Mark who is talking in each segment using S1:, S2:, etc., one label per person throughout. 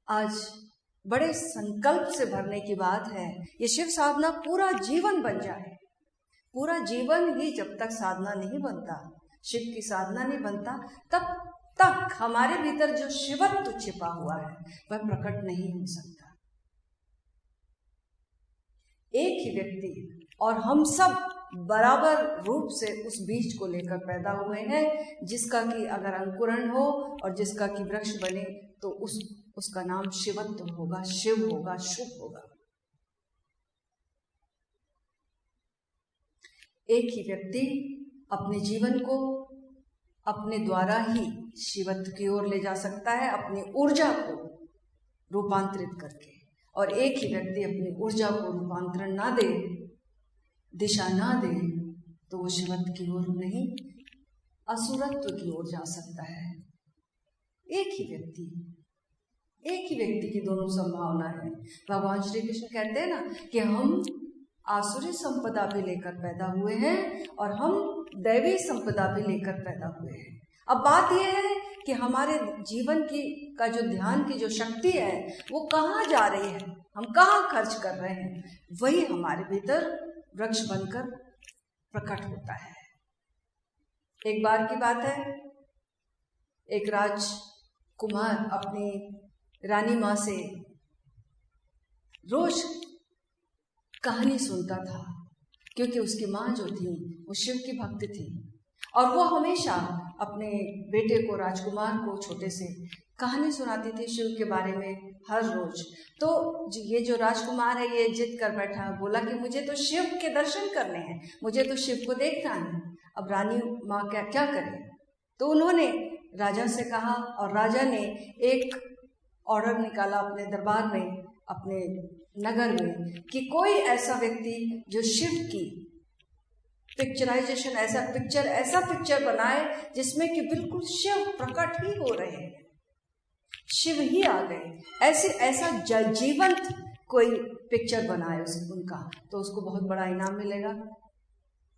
S1: आज बड़े संकल्प से भरने की बात है। ये शिव साधना पूरा जीवन बन जाए। पूरा जीवन ही जब तक साधना नहीं बनता, शिव की साधना नहीं बनता, तब तक हमारे भीतर जो शिवत्व छिपा हुआ है वह प्रकट नहीं हो सकता। एक ही व्यक्ति और हम सब बराबर रूप से उस बीज को लेकर पैदा हुए हैं, जिसका कि अगर अंकुरण हो और जिसका कि वृक्ष बने तो उसका नाम शिवत्व होगा, शिव होगा, शुभ होगा। एक ही व्यक्ति अपने जीवन को अपने द्वारा ही शिवत्व की ओर ले जा सकता है, अपनी ऊर्जा को रूपांतरित करके। और एक ही व्यक्ति अपनी ऊर्जा को रूपांतरण ना दे, दिशा ना दे, तो वो शिवत्व की ओर नहीं, असुरत्व की ओर जा सकता है। एक ही व्यक्ति की दोनों संभावना है। भगवान श्री कृष्ण कहते हैं ना कि हम आसुरी संपदा भी लेकर पैदा हुए हैं और हम दैवी संपदा भी लेकर पैदा हुए हैं। अब बात यह है कि हमारे जीवन का जो ध्यान की जो शक्ति है वो कहाँ जा रही है, हम कहाँ खर्च कर रहे हैं, वही हमारे भीतर वृक्ष बनकर प्रकट होता है। एक बार की बात है, एक राजकुमार अपनी रानी माँ से रोज कहानी सुनता था, क्योंकि उसकी माँ जो थी वो शिव की भक्त थी और वो हमेशा अपने बेटे को, राजकुमार को, छोटे से कहानी सुनाती थी शिव के बारे में हर रोज। तो ये जो राजकुमार है ये जिद कर बैठा, बोला कि मुझे तो शिव के दर्शन करने हैं, मुझे तो शिव को देखना है। अब रानी माँ क्या करे, तो उन्होंने राजा से कहा और राजा ने एक ऑर्डर निकाला अपने दरबार में, अपने नगर में, कि कोई ऐसा व्यक्ति जो शिव की पिक्चराइजेशन, ऐसा पिक्चर बनाए जिसमें कि बिल्कुल शिव प्रकट ही हो रहे हैं, शिव ही आ गए, ऐसा जीवंत कोई पिक्चर बनाए उनका, तो उसको बहुत बड़ा इनाम मिलेगा।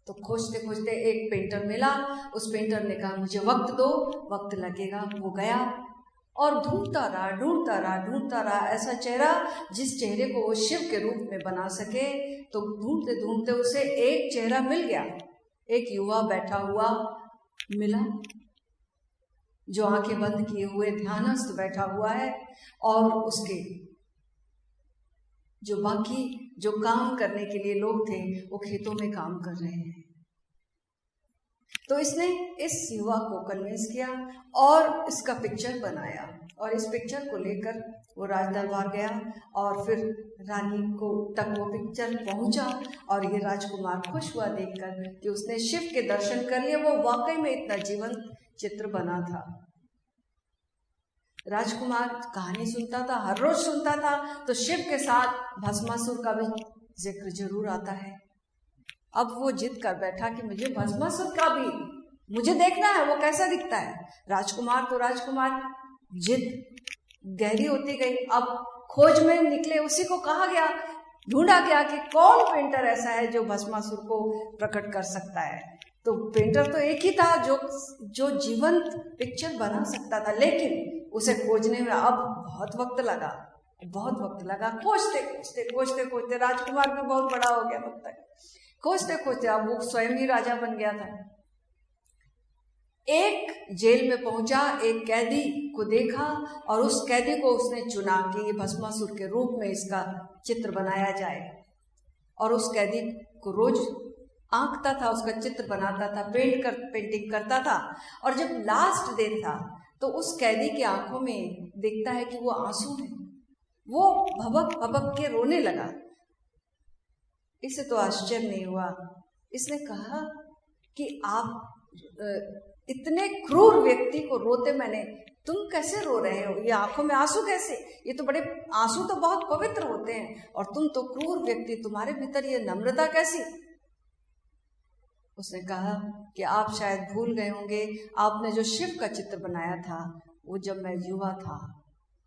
S1: तो खोजते खोजते एक पेंटर मिला, उस पेंटर ने कहा मुझे वक्त दो, वक्त लगेगा। वो गया और ढूंढता रहा ऐसा चेहरा जिस चेहरे को वो शिव के रूप में बना सके। तो ढूंढते ढूंढते उसे एक चेहरा मिल गया, एक युवा बैठा हुआ मिला जो आंखें बंद किए हुए ध्यानस्थ बैठा हुआ है और उसके जो बाकी जो काम करने के लिए लोग थे वो खेतों में काम कर रहे हैं। तो इसने इस युवा को कन्विंस किया और इसका पिक्चर बनाया और इस पिक्चर को लेकर वो राज दरबार गया और फिर रानी को तक वो पिक्चर पहुंचा और ये राजकुमार खुश हुआ देखकर कि उसने शिव के दर्शन कर लिए। वो वाकई में इतना जीवंत चित्र बना था। राजकुमार कहानी सुनता था, हर रोज सुनता था, तो शिव के साथ भस्मासुर का भी जिक्र जरूर आता है। अब वो जिद कर बैठा कि मुझे भस्मासुर का भी मुझे देखना है, वो कैसा दिखता है। राजकुमार जिद गहरी होती गई। अब खोज में निकले, उसी को कहा गया, ढूंढा गया कि कौन पेंटर ऐसा है जो भस्मासुर को प्रकट कर सकता है। तो पेंटर तो एक ही था जो जीवंत पिक्चर बना सकता था, लेकिन उसे खोजने में अब बहुत वक्त लगा। खोजते राजकुमार भी बहुत बड़ा हो गया तब तक। खोजते अब वो स्वयं ही राजा बन गया था। एक जेल में पहुंचा, एक कैदी को देखा और उस कैदी को उसने चुना कि ये भस्मासुर के रूप में इसका चित्र बनाया जाए। और उस कैदी को रोज आंकता था, उसका चित्र बनाता था, पेंटिंग करता था। और जब लास्ट दिन था तो उस कैदी की आंखों में दिखता है कि वो आंसू है। वो भबक के रोने लगा। इसे तो आश्चर्य नहीं हुआ। इसने कहा कि आप इतने क्रूर व्यक्ति को रोते मैंने, तुम कैसे रो रहे हो, ये आंखों में आंसू कैसे, ये तो बड़े आंसू तो बहुत पवित्र होते हैं और तुम तो क्रूर व्यक्ति, तुम्हारे भीतर ये नम्रता कैसी। उसने कहा कि आप शायद भूल गए होंगे, आपने जो शिव का चित्र बनाया था वो जब मैं युवा था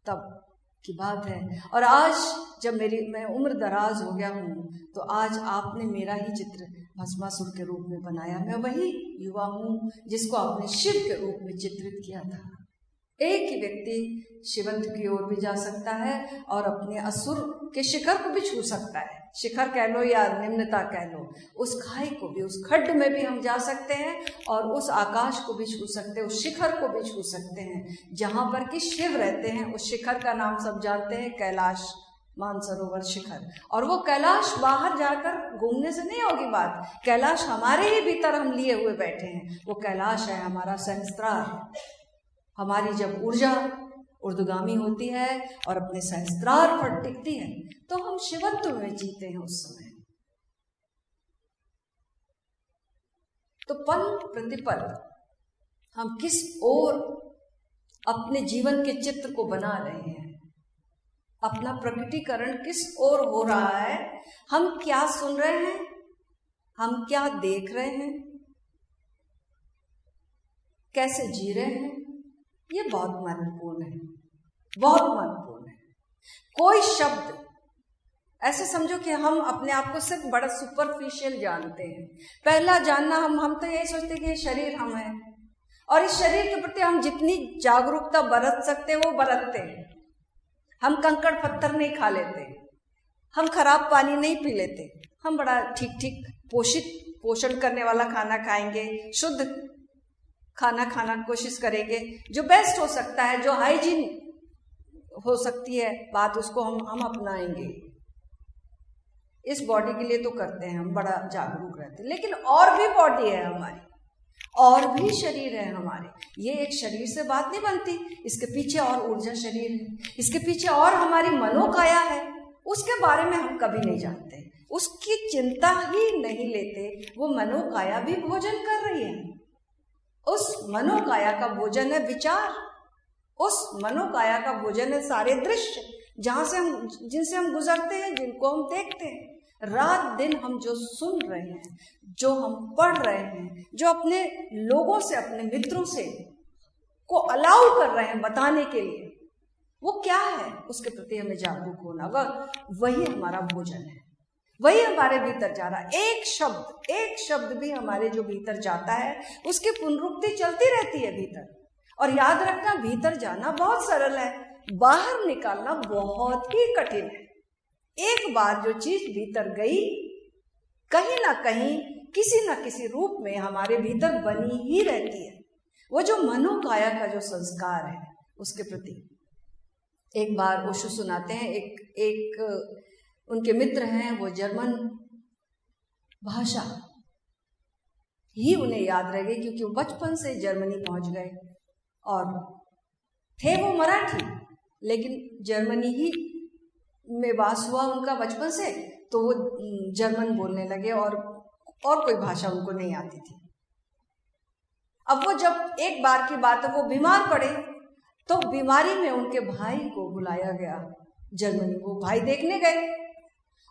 S1: तब की बात है, और आज जब मैं उम्र दराज हो गया हूँ तो आज आपने मेरा ही चित्र भस्मासुर के रूप में बनाया। मैं वही युवा हूँ जिसको आपने शिव के रूप में चित्रित किया था। एक ही व्यक्ति शिवंत की ओर भी जा सकता है और अपने असुर के शिखर को भी छू सकता है। शिखर कह लो या निम्नता कह लो, उस खाई को भी, उस खड्ड में भी हम जा सकते हैं और उस आकाश को भी छू सकते हैं, उस शिखर को भी छू सकते हैं जहां पर कि शिव रहते हैं। उस शिखर का नाम सब जानते हैं, कैलाश मानसरोवर शिखर। और वो कैलाश बाहर जाकर घूमने से नहीं होगी बात, कैलाश हमारे ही भीतर हम लिए हुए बैठे हैं। वो कैलाश है हमारा सहस्त्रार। हमारी जब ऊर्जा ऊर्ध्वगामी होती है और अपने सहस्त्रार पर टिकती है तो हम शिवत्व में जीते हैं उस समय। तो पल प्रतिपल हम किस ओर अपने जीवन के चित्र को बना रहे हैं, अपना प्रकटीकरण किस ओर हो रहा है, हम क्या सुन रहे हैं, हम क्या देख रहे हैं, कैसे जी रहे हैं, ये बहुत महत्वपूर्ण है, बहुत महत्वपूर्ण है। कोई शब्द ऐसे समझो कि हम अपने आप को सिर्फ बड़ा सुपरफिशियल जानते हैं। पहला जानना, हम तो यही सोचते हैं कि ये शरीर हम है और इस शरीर के प्रति हम जितनी जागरूकता बरत सकते हैं वो बरतते हैं। हम कंकड़ पत्थर नहीं खा लेते, हम खराब पानी नहीं पी लेते, हम बड़ा ठीक ठीक पोषण करने वाला खाना खाएंगे, शुद्ध खाना खाना कोशिश करेंगे, जो बेस्ट हो सकता है, जो हाइजीन हो सकती है बात, उसको हम अपनाएंगे। इस बॉडी के लिए तो करते हैं, हम बड़ा जागरूक रहते हैं। लेकिन और भी बॉडी है हमारी, और भी शरीर है हमारे। ये एक शरीर से बात नहीं बनती, इसके पीछे और ऊर्जा शरीर है, इसके पीछे और हमारी मनोकाया है, उसके बारे में हम कभी नहीं जानते, उसकी चिंता ही नहीं लेते। वो मनोकाया भी भोजन कर रही है, उस मनोकाया का भोजन है विचार, उस मनोकाया का भोजन है सारे दृश्य जहां से हम, जिनसे हम गुजरते हैं, जिनको हम देखते हैं। रात दिन हम जो सुन रहे हैं, जो हम पढ़ रहे हैं, जो अपने लोगों से, अपने मित्रों से को अलाउ कर रहे हैं बताने के लिए, वो क्या है, उसके प्रति हमें जागरूक होना, वही हमारा भोजन है, वही हमारे भीतर जा रहा है। एक शब्द भी हमारे जो भीतर जाता है उसकी पुनरुक्ति चलती रहती है भीतर। और याद रखना, भीतर जाना बहुत सरल है, बाहर निकालना बहुत ही कठिन है। एक बार जो चीज भीतर गई, कहीं ना कहीं किसी ना किसी रूप में हमारे भीतर बनी ही रहती है। वो जो मनोकाया का जो संस्कार है उसके प्रति। एक बार ओशो सुनाते हैं, एक उनके मित्र हैं, वो जर्मन भाषा ही उन्हें याद रह गई, क्योंकि वो बचपन से जर्मनी पहुंच गए और थे वो मराठी, लेकिन जर्मनी ही में वास हुआ उनका बचपन से, तो वो जर्मन बोलने लगे और कोई भाषा उनको नहीं आती थी। अब वो जब एक बार की बात है, वो बीमार पड़े, तो बीमारी में उनके भाई को बुलाया गया जर्मनी। वो भाई देखने गए,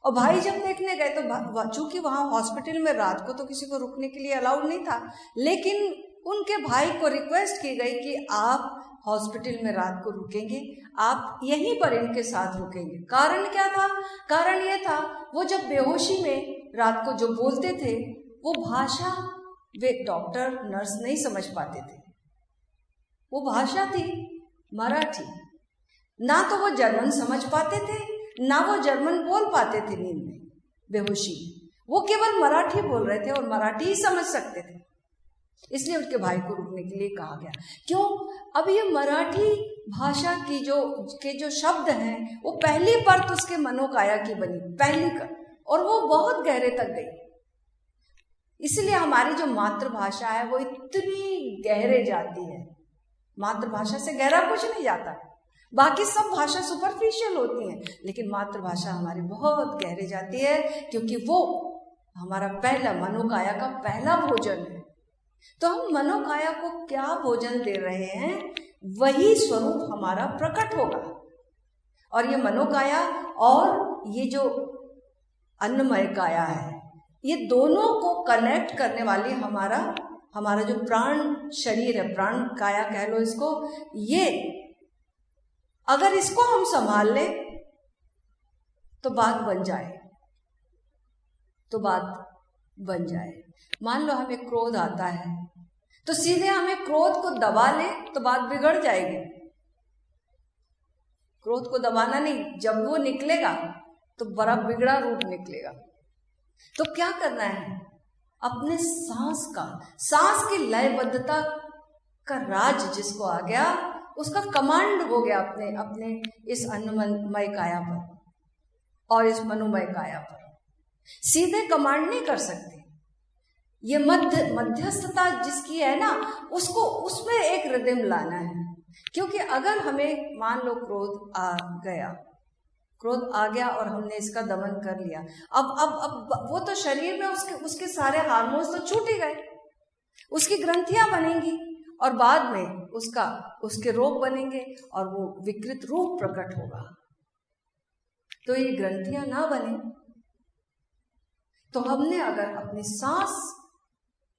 S1: और भाई जब देखने गए तो चूंकि वहां हॉस्पिटल में रात को तो किसी को रुकने के लिए अलाउड नहीं था, लेकिन उनके भाई को रिक्वेस्ट की गई कि आप हॉस्पिटल में रात को रुकेंगे, आप यहीं पर इनके साथ रुकेंगे। कारण क्या था? कारण ये था, वो जब बेहोशी में रात को जो बोलते थे वो भाषा वे डॉक्टर नर्स नहीं समझ पाते थे। वो भाषा थी मराठी। ना तो वो जर्मन समझ पाते थे, ना वो जर्मन बोल पाते थे नींद में, बेहोशी। वो केवल मराठी बोल रहे थे और मराठी ही समझ सकते थे। इसलिए उनके भाई को रुकने के लिए कहा गया। क्यों? अब ये मराठी भाषा की जो शब्द हैं, वो पहली परत उसके मनोकाया की बनी, पहली कर, और वो बहुत गहरे तक गई। इसलिए हमारी जो मातृभाषा है वो इतनी गहरे जाती है। मातृभाषा से गहरा कुछ नहीं जाता, बाकी सब भाषा सुपरफिशियल होती हैं, लेकिन मातृभाषा हमारी बहुत गहरे जाती है, क्योंकि वो हमारा पहला मनोकाया का पहला भोजन है। तो हम मनोकाया को क्या भोजन दे रहे हैं, वही स्वरूप हमारा प्रकट होगा। और ये मनोकाया और ये जो अन्नमय काया है, ये दोनों को कनेक्ट करने वाली हमारा जो प्राण शरीर है, प्राण काया कह लो इसको, ये अगर इसको हम संभाल लें तो बात बन जाए। मान लो हमें क्रोध आता है, तो सीधे हमें क्रोध को दबा ले तो बात बिगड़ जाएगी। क्रोध को दबाना नहीं, जब वो निकलेगा तो बड़ा बिगड़ा रूप निकलेगा। तो क्या करना है, अपने सांस की लयबद्धता का राज जिसको आ गया, उसका कमांड हो गया अपने इस अन्नमय काया पर और इस मनोमय काया पर। सीधे कमांड नहीं कर सकते, ये मध्यस्थता जिसकी है ना, उसको उसमें एक रिदम लाना है। क्योंकि अगर हमें मान लो क्रोध आ गया और हमने इसका दमन कर लिया, अब वो तो शरीर में उसके सारे हार्मोन्स तो छूट ही गए, उसकी ग्रंथियां बनेंगी और बाद में उसके रोग बनेंगे और वो विकृत रूप प्रकट होगा। तो ये ग्रंथियां ना बने तो हमने अगर अपनी सांस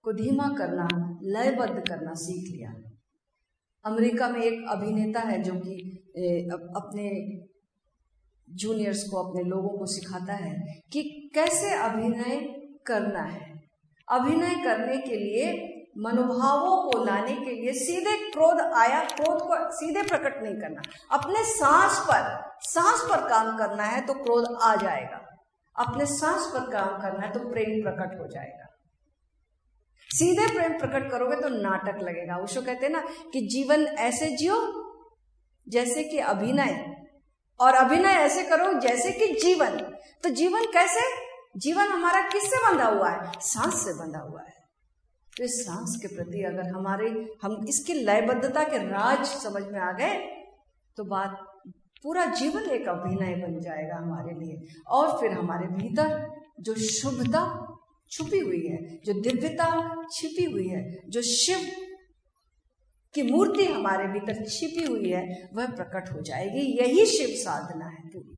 S1: को धीमा करना, लयबद्ध करना सीख लिया। अमेरिका में एक अभिनेता है जो कि अपने जूनियर्स को, अपने लोगों को सिखाता है कि कैसे अभिनय करना है। अभिनय करने के लिए, मनोभावों को लाने के लिए सीधे क्रोध आया, क्रोध को सीधे प्रकट नहीं करना, अपने सांस पर काम करना है तो क्रोध आ जाएगा। अपने सांस पर काम करना है तो प्रेम प्रकट हो जाएगा। सीधे प्रेम प्रकट करोगे तो नाटक लगेगा। उसको कहते हैं ना कि जीवन ऐसे जियो जैसे कि अभिनय, और अभिनय ऐसे करो जैसे कि जीवन। तो जीवन कैसे? जीवन हमारा किससे बंधा हुआ है? सांस से बंधा हुआ है। तो इस सांस के प्रति अगर हम इसकी लयबद्धता के राज समझ में आ गए तो बात, पूरा जीवन एक अभिनय बन जाएगा हमारे लिए। और फिर हमारे भीतर जो शुभता छुपी हुई है, जो दिव्यता छिपी हुई है, जो शिव की मूर्ति हमारे भीतर छिपी हुई है, वह प्रकट हो जाएगी। यही शिव साधना है पूरी।